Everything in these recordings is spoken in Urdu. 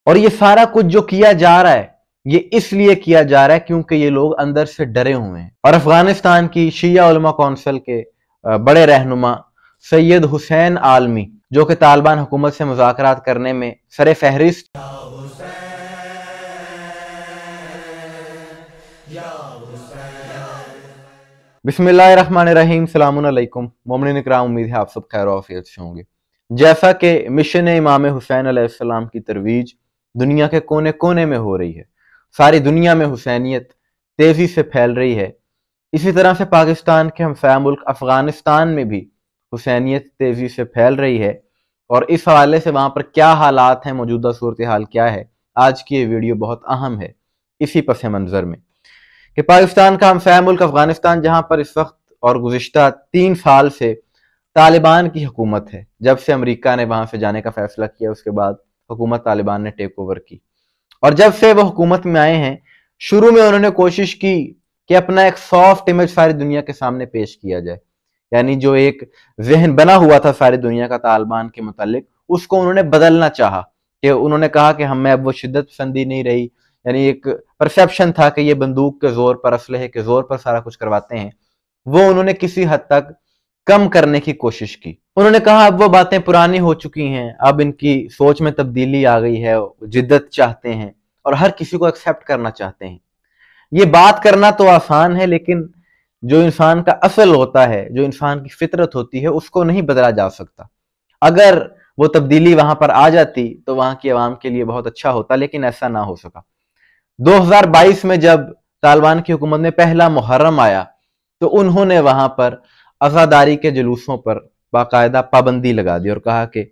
اور یہ سارا کچھ جو کیا جا رہا ہے یہ اس لیے کیا جا رہا ہے کیونکہ یہ لوگ اندر سے ڈرے ہوئے ہیں۔ اور افغانستان کی شیعہ علماء کونسل کے بڑے رہنما سید حسین عالمی جو کہ طالبان حکومت سے مذاکرات کرنے میں سر فہرست بسم اللہ الرحمن الرحیم، السلام علیکم مومنین اکرام، امید ہے آپ سب خیر و عافیت سے ہوں گے۔ جیسا کہ مشن امام حسین علیہ السلام کی ترویج دنیا کے کونے کونے میں ہو رہی ہے، ساری دنیا میں حسینیت تیزی سے پھیل رہی ہے، اسی طرح سے پاکستان کے ہمسایہ ملک افغانستان میں بھی حسینیت تیزی سے پھیل رہی ہے۔ اور اس حوالے سے وہاں پر کیا حالات ہیں، موجودہ صورتحال کیا ہے، آج کی یہ ویڈیو بہت اہم ہے اسی پس منظر میں کہ پاکستان کا ہمسایہ ملک افغانستان جہاں پر اس وقت اور گزشتہ 3 سال سے طالبان کی حکومت ہے، جب سے امریکہ نے وہاں سے جانے کا فیصلہ کیا اس کے بعد حکومت طالبان نے ٹیک اوور کی، اور جب سے وہ حکومت میں آئے ہیں شروع میں انہوں نے کوشش کی کہ اپنا ایک سافٹ امیج ساری دنیا کے سامنے پیش کیا جائے، یعنی جو ایک ذہن بنا ہوا تھا ساری دنیا کا طالبان کے متعلق اس کو انہوں نے بدلنا چاہا، کہ انہوں نے کہا کہ ہم میں اب وہ شدت پسندی نہیں رہی، یعنی ایک پرسیپشن تھا کہ یہ بندوق کے زور پر، اسلحے کے زور پر سارا کچھ کرواتے ہیں، وہ انہوں نے کسی حد تک کم کرنے کی کوشش کی۔ انہوں نے کہا اب وہ باتیں پرانی ہو چکی ہیں، اب ان کی سوچ میں تبدیلی آ گئی ہے، جدت چاہتے ہیں اور ہر کسی کو ایکسیپٹ کرنا چاہتے ہیں۔ یہ بات کرنا تو آسان ہے، لیکن جو انسان کا اصل ہوتا ہے، جو انسان کی فطرت ہوتی ہے، اس کو نہیں بدلا جا سکتا۔ اگر وہ تبدیلی وہاں پر آ جاتی تو وہاں کی عوام کے لیے بہت اچھا ہوتا، لیکن ایسا نہ ہو سکا۔ 2022 میں جب طالبان کی حکومت میں پہلا محرم آیا تو انہوں نے وہاں پر عزاداری کے جلوسوں پر باقاعدہ پابندی لگا دی اور کہا کہ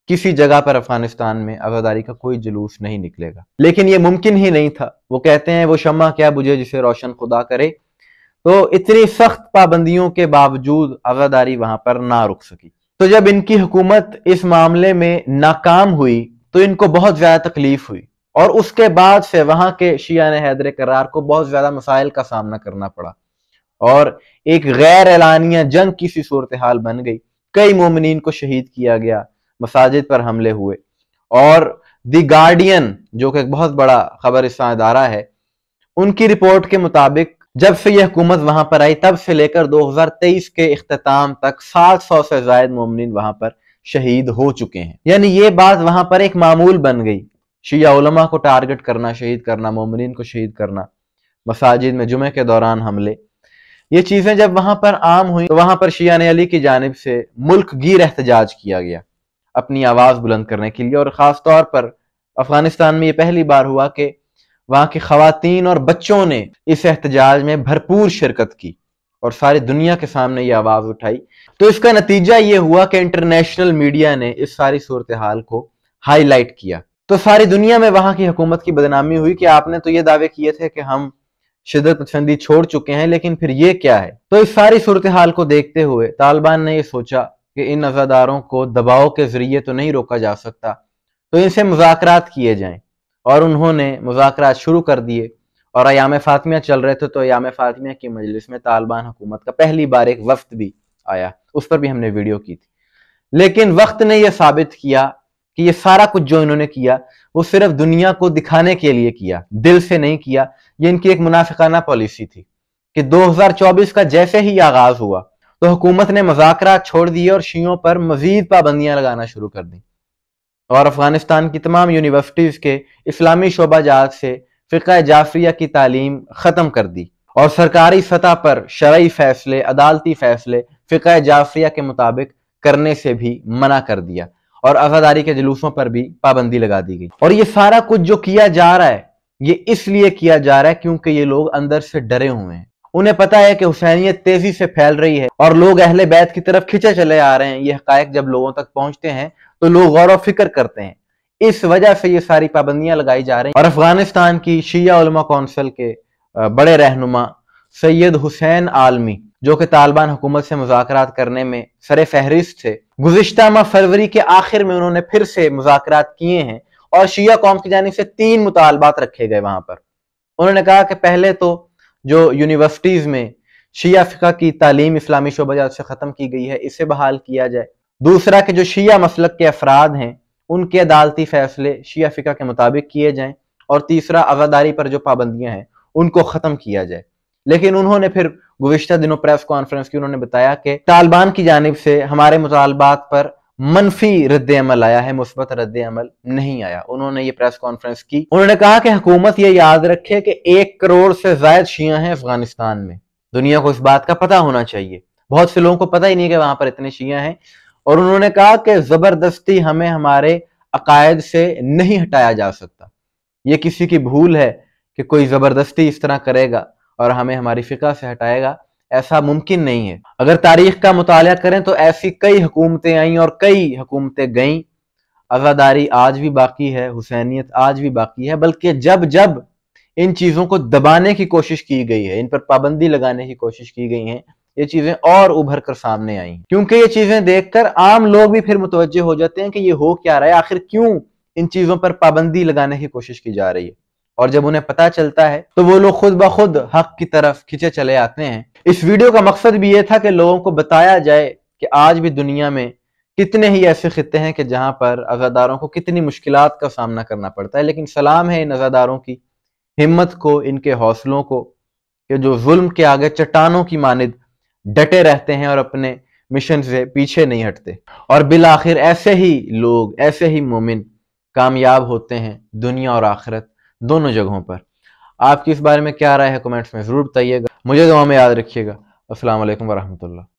کسی جگہ پر افغانستان میں عزاداری کا کوئی جلوس نہیں نکلے گا، لیکن یہ ممکن ہی نہیں تھا۔ وہ کہتے ہیں وہ شمع کیا بجھے جسے روشن خدا کرے، تو اتنی سخت پابندیوں کے باوجود عزاداری وہاں پر نہ رک سکی۔ تو جب ان کی حکومت اس معاملے میں ناکام ہوئی تو ان کو بہت زیادہ تکلیف ہوئی، اور اس کے بعد سے وہاں کے شیعہ حیدر کرار کو بہت زیادہ مسائل کا سامنا کرنا پڑا، اور ایک غیر اعلانیہ جنگ کی سی صورتحال بن گئی۔ کئی مومنین کو شہید کیا گیا، مساجد پر حملے ہوئے، اور دی گارڈین جو کہ ایک بہت بڑا خبر رساں ادارہ ہے، ان کی رپورٹ کے مطابق جب سے یہ حکومت وہاں پر آئی تب سے لے کر 2023 کے اختتام تک 700 سے زائد مومنین وہاں پر شہید ہو چکے ہیں۔ یعنی یہ بات وہاں پر ایک معمول بن گئی، شیعہ علماء کو ٹارگٹ کرنا، شہید کرنا، مومنین کو شہید کرنا، مساجد میں جمعہ کے دوران حملے، یہ چیزیں جب وہاں پر عام ہوئیں تو وہاں پر شیعہ علی کی جانب سے ملک گیر احتجاج کیا گیا اپنی آواز بلند کرنے کے لیے، اور خاص طور پر افغانستان میں یہ پہلی بار ہوا کہ وہاں کی خواتین اور بچوں نے اس احتجاج میں بھرپور شرکت کی اور ساری دنیا کے سامنے یہ آواز اٹھائی۔ تو اس کا نتیجہ یہ ہوا کہ انٹرنیشنل میڈیا نے اس ساری صورتحال کو ہائی لائٹ کیا، تو ساری دنیا میں وہاں کی حکومت کی بدنامی ہوئی کہ آپ نے تو یہ دعوے کیے تھے کہ ہم شدت پسندی چھوڑ چکے ہیں، لیکن پھر یہ کیا ہے؟ تو اس ساری صورتحال کو دیکھتے ہوئے طالبان نے یہ سوچا کہ ان عزاداروں کو دباؤ کے ذریعے تو نہیں روکا جا سکتا، تو ان سے مذاکرات کیے جائیں، اور انہوں نے مذاکرات شروع کر دیے۔ اور ایام فاطمیہ چل رہے تھے تو ایام فاطمیہ کی مجلس میں طالبان حکومت کا پہلی بار ایک وفد بھی آیا، اس پر بھی ہم نے ویڈیو کی تھی، لیکن وقت نے یہ ثابت کیا کہ یہ سارا کچھ جو انہوں نے کیا وہ صرف دنیا کو دکھانے کے لیے کیا، دل سے نہیں کیا۔ یہ ان کی ایک منافقانہ پالیسی تھی کہ 2024 کا جیسے ہی آغاز ہوا تو حکومت نے مذاکرات چھوڑ دیے اور شیعوں پر مزید پابندیاں لگانا شروع کر دیں، اور افغانستان کی تمام یونیورسٹیز کے اسلامی شعبہ جات سے فقہ جعفریہ کی تعلیم ختم کر دی، اور سرکاری سطح پر شرعی فیصلے، عدالتی فیصلے فقہ جعفریہ کے مطابق کرنے سے بھی منع کر دیا، اور عزاداری کے جلوسوں پر بھی پابندی لگا دی گئی۔ اور یہ سارا کچھ جو کیا جا رہا ہے یہ اس لیے کیا جا رہا ہے کیونکہ یہ لوگ اندر سے ڈرے ہوئے ہیں، انہیں پتا ہے کہ حسینیت تیزی سے پھیل رہی ہے اور لوگ اہل بیت کی طرف کھنچے چلے آ رہے ہیں۔ یہ حقائق جب لوگوں تک پہنچتے ہیں تو لوگ غور و فکر کرتے ہیں، اس وجہ سے یہ ساری پابندیاں لگائی جا رہی ہیں۔ اور افغانستان کی شیعہ علماء کونسل کے بڑے رہنما سید حسین عالمی جو کہ طالبان حکومت سے مذاکرات کرنے میں سر فہرست تھے، گزشتہ ماہ فروری کے آخر میں انہوں نے پھر سے مذاکرات کیے ہیں، اور شیعہ قوم کی جانب سے 3 مطالبات رکھے گئے وہاں پر۔ انہوں نے کہا کہ پہلے تو جو یونیورسٹیز میں شیعہ فقہ کی تعلیم اسلامی شعبہ جات سے ختم کی گئی ہے اسے بحال کیا جائے۔ دوسرا کہ جو شیعہ مسلک کے افراد ہیں ان کے عدالتی فیصلے شیعہ فقہ کے مطابق کیے جائیں، اور تیسرا عزاداری پر جو پابندیاں ہیں ان کو ختم کیا جائے۔ لیکن انہوں نے پھر گزشتہ دنوں پریس کانفرنس کی انہوں نے بتایا کہ طالبان کی جانب سے ہمارے مطالبات پر منفی رد عمل آیا ہے، مثبت رد عمل نہیں آیا۔ انہوں نے یہ پریس کانفرنس کی، انہوں نے کہا کہ حکومت یہ یاد رکھے کہ 1 کروڑ سے زائد شیعہ ہیں افغانستان میں، دنیا کو اس بات کا پتہ ہونا چاہیے، بہت سے لوگوں کو پتہ ہی نہیں کہ وہاں پر اتنے شیعہ ہیں۔ اور انہوں نے کہا کہ زبردستی ہمیں ہمارے عقائد سے نہیں ہٹایا جا سکتا، یہ کسی کی بھول ہے کہ کوئی زبردستی اس طرح کرے گا اور ہمیں ہماری فقہ سے ہٹائے گا، ایسا ممکن نہیں ہے۔ اگر تاریخ کا مطالعہ کریں تو ایسی کئی حکومتیں آئیں اور کئی حکومتیں گئیں، عزاداری آج بھی باقی ہے، حسینیت آج بھی باقی ہے، بلکہ جب جب ان چیزوں کو دبانے کی کوشش کی گئی ہے، ان پر پابندی لگانے کی کوشش کی گئی ہیں، یہ چیزیں اور ابھر کر سامنے آئی ہیں، کیونکہ یہ چیزیں دیکھ کر عام لوگ بھی پھر متوجہ ہو جاتے ہیں کہ یہ ہو کیا رہا ہے، آخر کیوں ان چیزوں پر پابندی لگانے کی کوشش کی جا رہی ہے۔ اور جب انہیں پتہ چلتا ہے تو وہ لوگ خود بخود حق کی طرف کھنچے چلے آتے ہیں۔ اس ویڈیو کا مقصد بھی یہ تھا کہ لوگوں کو بتایا جائے کہ آج بھی دنیا میں کتنے ہی ایسے خطے ہیں کہ جہاں پر عزاداروں کو کتنی مشکلات کا سامنا کرنا پڑتا ہے، لیکن سلام ہے ان عزاداروں کی ہمت کو، ان کے حوصلوں کو، کہ جو ظلم کے آگے چٹانوں کی مانند ڈٹے رہتے ہیں اور اپنے مشن سے پیچھے نہیں ہٹتے، اور بالآخر ایسے ہی لوگ، ایسے ہی مومن کامیاب ہوتے ہیں دنیا اور آخرت دونوں جگہوں پر۔ آپ کی اس بارے میں کیا رائے ہے کمنٹس میں ضرور بتائیے گا، مجھے دعا میں یاد رکھیے گا۔ السلام علیکم ورحمۃ اللہ۔